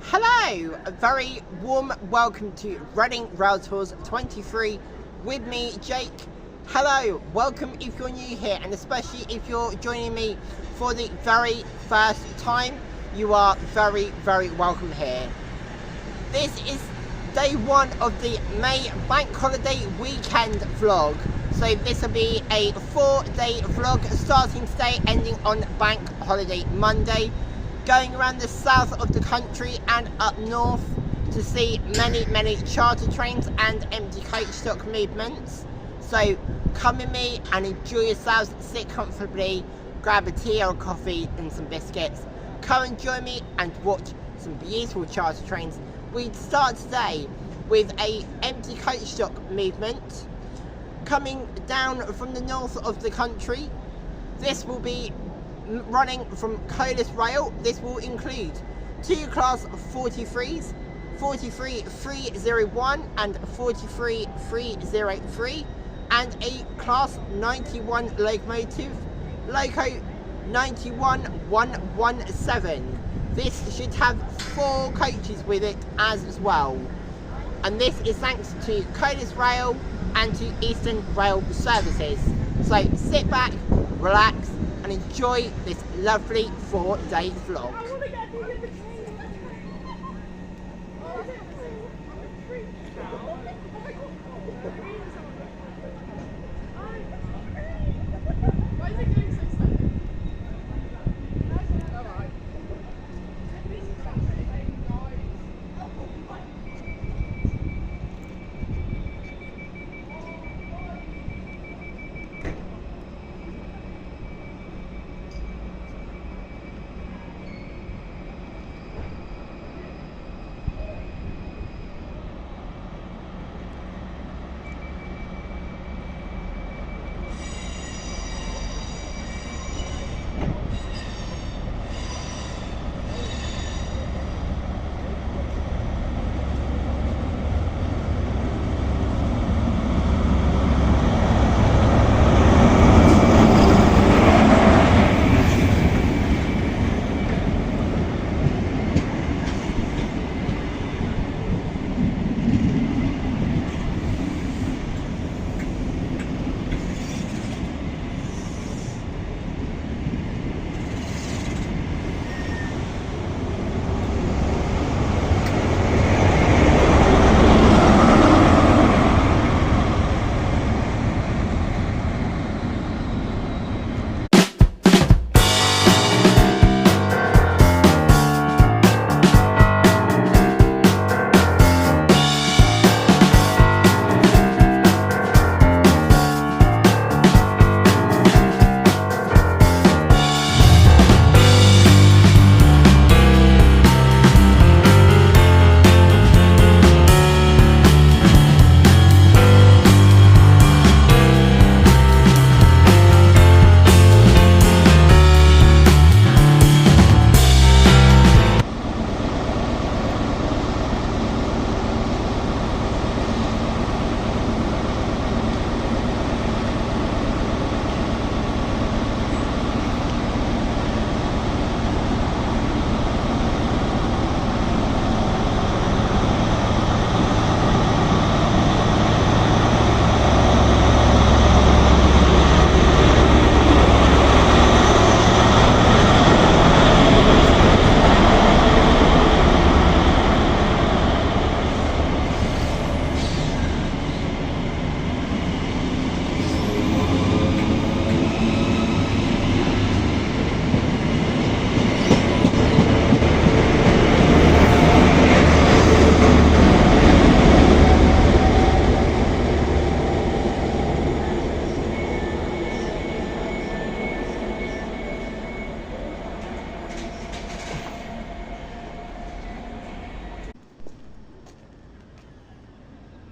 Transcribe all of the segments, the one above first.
Hello, a very warm welcome to Reading Rail Tours 23 with me, Jake. Hello, welcome if you're new here, and especially if you're joining me for the very first time, you are very welcome here. This is day one of the May bank holiday weekend vlog. So this will be a 4-day vlog starting today, ending on bank holiday Monday. Going around the south of the country and up north to see many charter trains and empty coach stock movements. So come with me and enjoy yourselves, sit comfortably, grab a tea or a coffee and some biscuits. Come and join me and watch some beautiful charter trains. We start today with a empty coach stock movement coming down from the north of the country. This will be running from Colas Rail. This will include 2 class 43s, 43301 and 43303, and a class 91 locomotive, Loco 91117. This should have 4 coaches with it as well. And this is thanks to Colas Rail and to Eastern Rail Services. So sit back, relax, and enjoy this lovely 4-day vlog.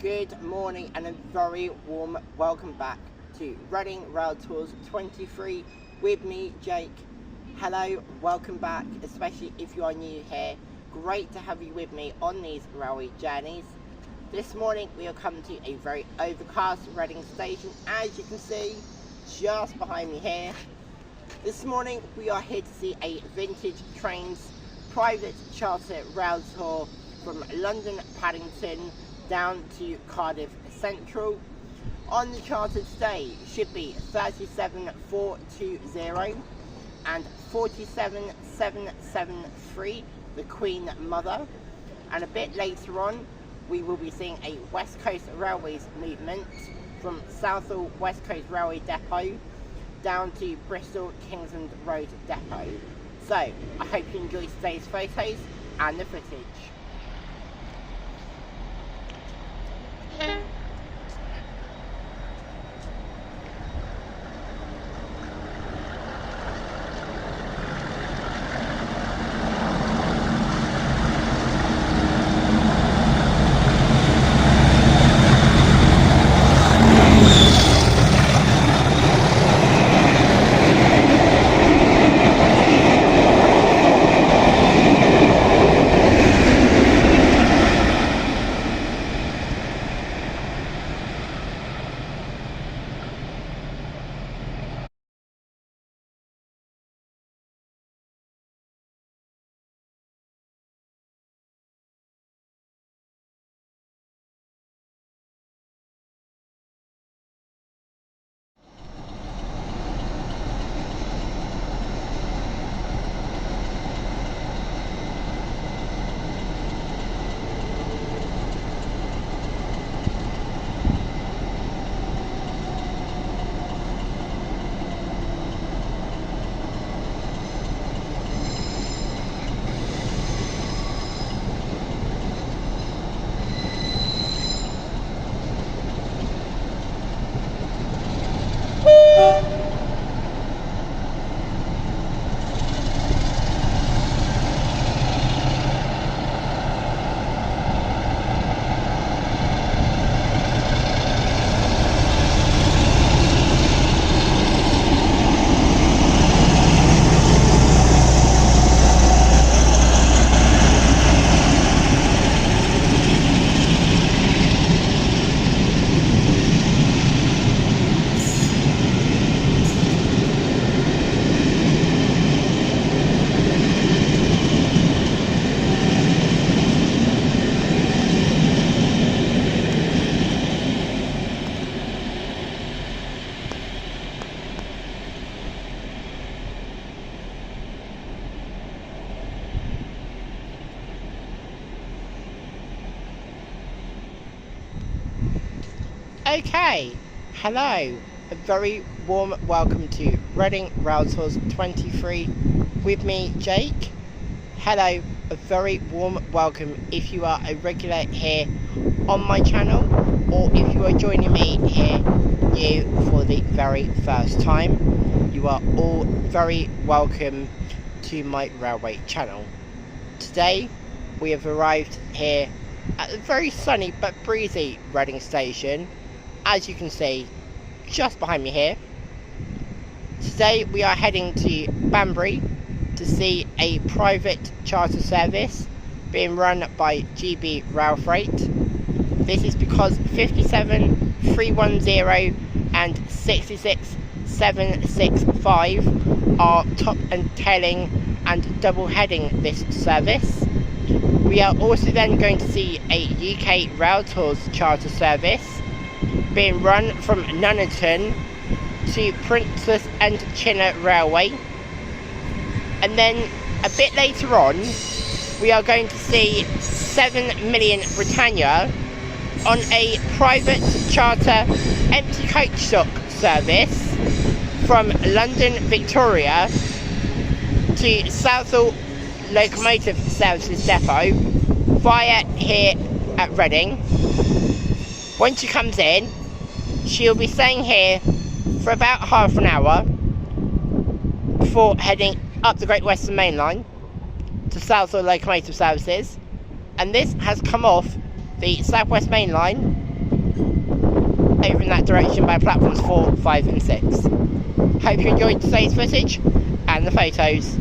Good morning and a very warm welcome back to Reading Rail Tours 23 with me, Jake. Hello, welcome back, especially if you are new here. Great to have you with me on these railway journeys. This morning we are coming to a very overcast Reading station, as you can see just behind me here. This morning we are here to see a vintage trains private charter rail tour from London Paddington down to Cardiff Central. On the charter today should be 37420 and 47773, the Queen Mother. And a bit later on we will be seeing a West Coast Railways movement from Southall West Coast Railway Depot down to Bristol Kingsland Road Depot. So I hope you enjoy today's photos and the footage. Okay, hello, a very warm welcome to Reading Rail Tours 23 with me, Jake. Hello, a very warm welcome if you are a regular here on my channel, or if you are joining me here new for the very first time. You are all very welcome to my railway channel. Today we have arrived here at a very sunny but breezy Reading station, as you can see just behind me here. Today we are heading to Banbury to see a private charter service being run by GB Rail Freight. This is because 57310 and 66765 are top and tailing and double heading this service. We are also then going to see a UK Rail Tours charter service being run from Nuneaton to Princess and Chinner Railway. And then a bit later on we are going to see 7 Million Britannia on a private charter empty coach stock service from London Victoria to Southall Locomotive Services Depot via here at Reading. When she comes in, she'll be staying here for about half an hour before heading up the Great Western Main Line to Southall Locomotive Services, and this has come off the South West Main Line over in that direction by platforms 4, 5 and 6. Hope you enjoyed today's footage and the photos.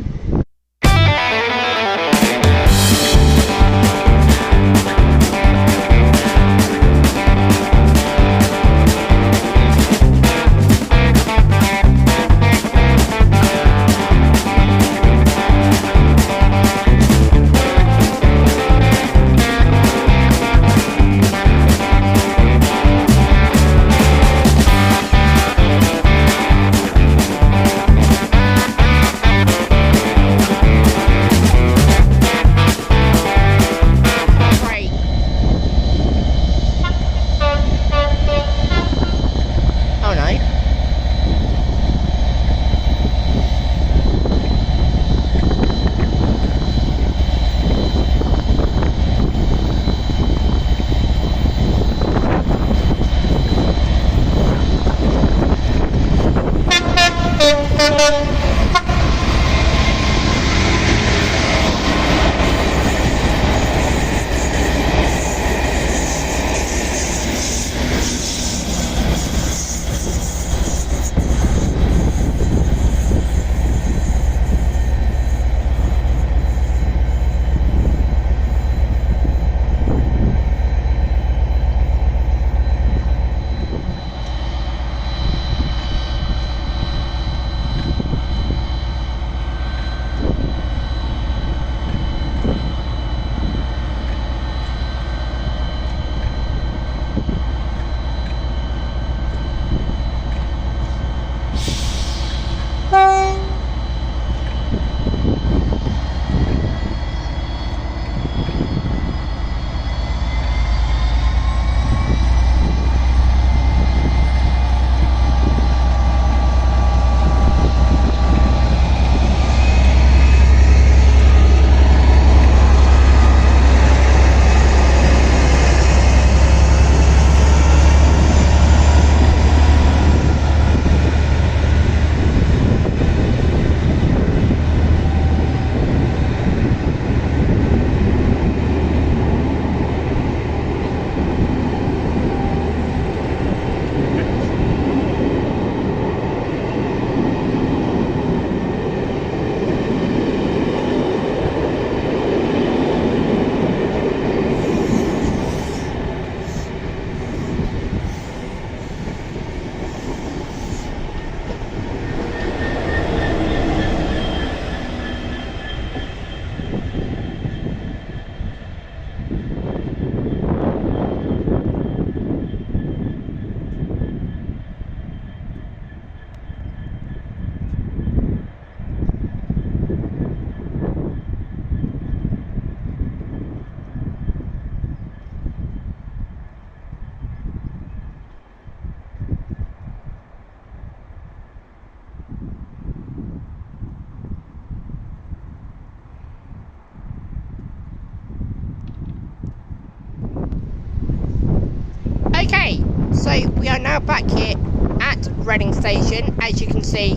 So we are now back here at Reading Station, as you can see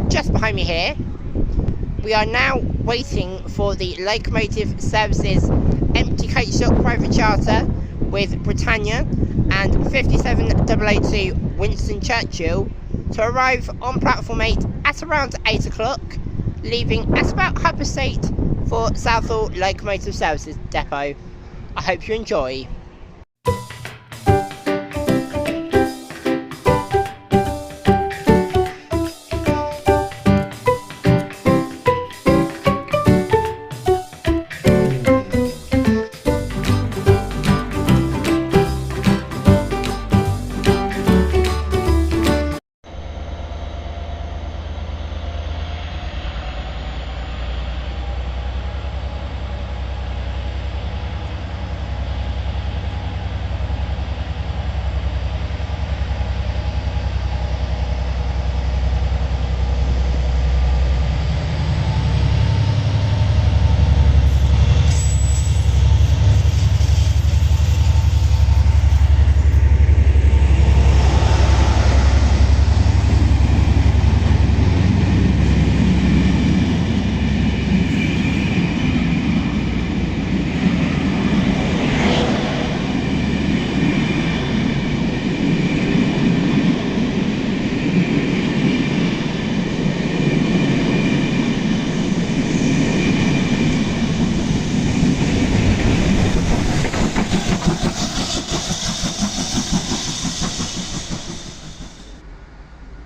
just behind me here. We are now waiting for the Locomotive Services empty coach stock private charter with Britannia and 57002 Winston Churchill to arrive on platform 8 at around 8 o'clock, leaving at about Huddersfield for Southall Locomotive Services Depot. I hope you enjoy.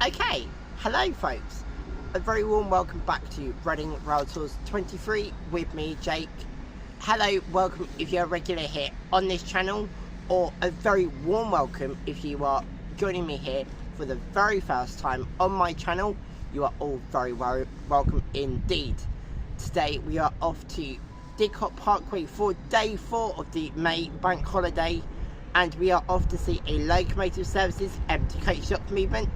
Okay, hello folks, a very warm welcome back to Reading Railtours 23 with me, Jake. Hello, welcome if you're a regular here on this channel, or a very warm welcome if you are joining me here for the very first time on my channel. You are all very welcome indeed. Today we are off to Didcot Parkway for day 4 of the May bank holiday, and we are off to see a Locomotive Services empty coach stock movement.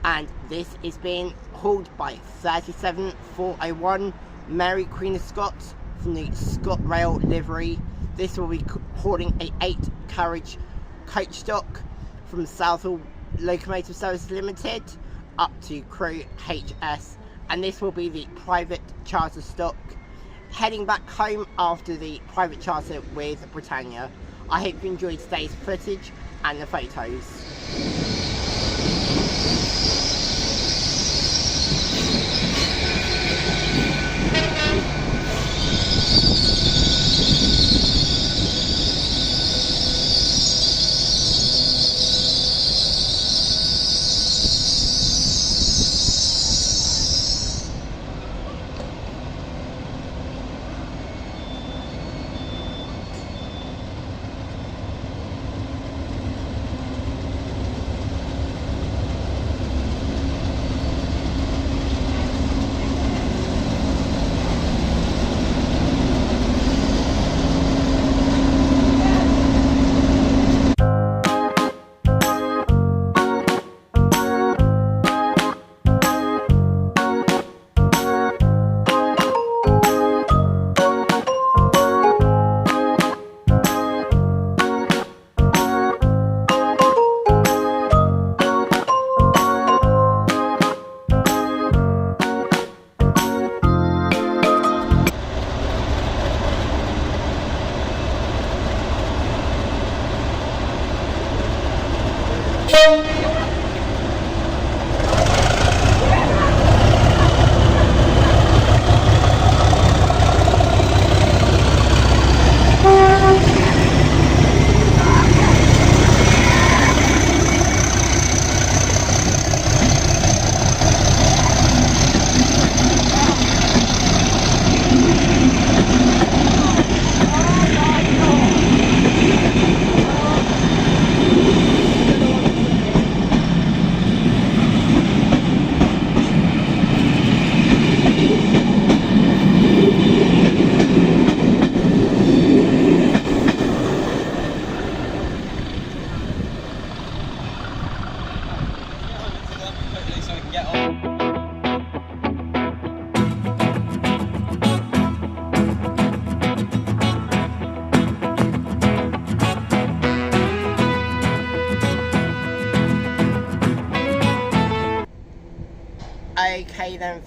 And this is being hauled by 37401 Mary Queen of Scots from the ScotRail livery. This will be hauling a 8 carriage coach stock from Southall Locomotive Services Limited up to Crewe HS, and this will be the private charter stock heading back home after the private charter with Britannia. I hope you enjoyed today's footage and the photos.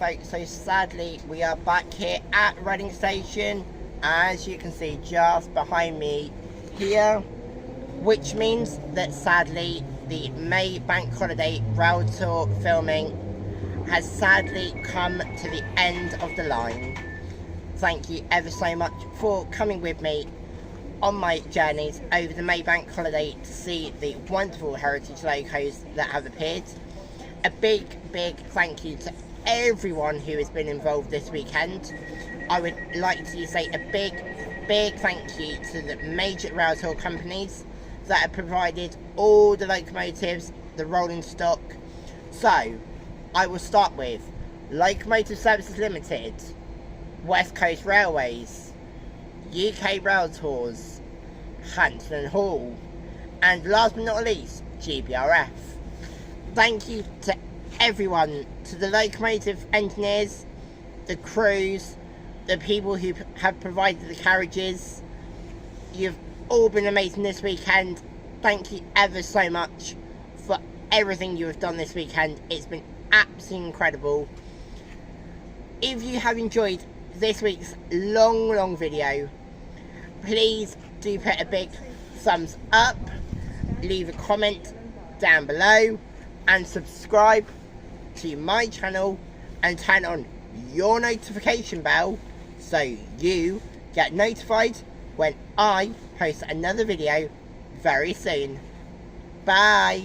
folks, so sadly we are back here at Reading Station, as you can see just behind me here, which means that sadly the May Bank Holiday Rail Tour filming has sadly come to the end of the line. Thank you ever so much for coming with me on my journeys over the May Bank Holiday to see the wonderful heritage locos that have appeared. A big thank you to everyone who has been involved this weekend. I would like to say a big thank you to the major rail tour companies that have provided all the locomotives, the rolling stock. So I will start with Locomotive Services Limited, West Coast Railways, UK Rail Tours, Hampton Hall, and last but not least, GBRF. Thank you to everyone, to the locomotive engineers, the crews, the people who have provided the carriages. You've all been amazing this weekend. Thank you ever so much for everything you have done this weekend. It's been absolutely incredible. If you have enjoyed this week's long video, please do put a big thumbs up, leave a comment down below, and subscribe to my channel and turn on your notification bell so you get notified when I post another video very soon. Bye.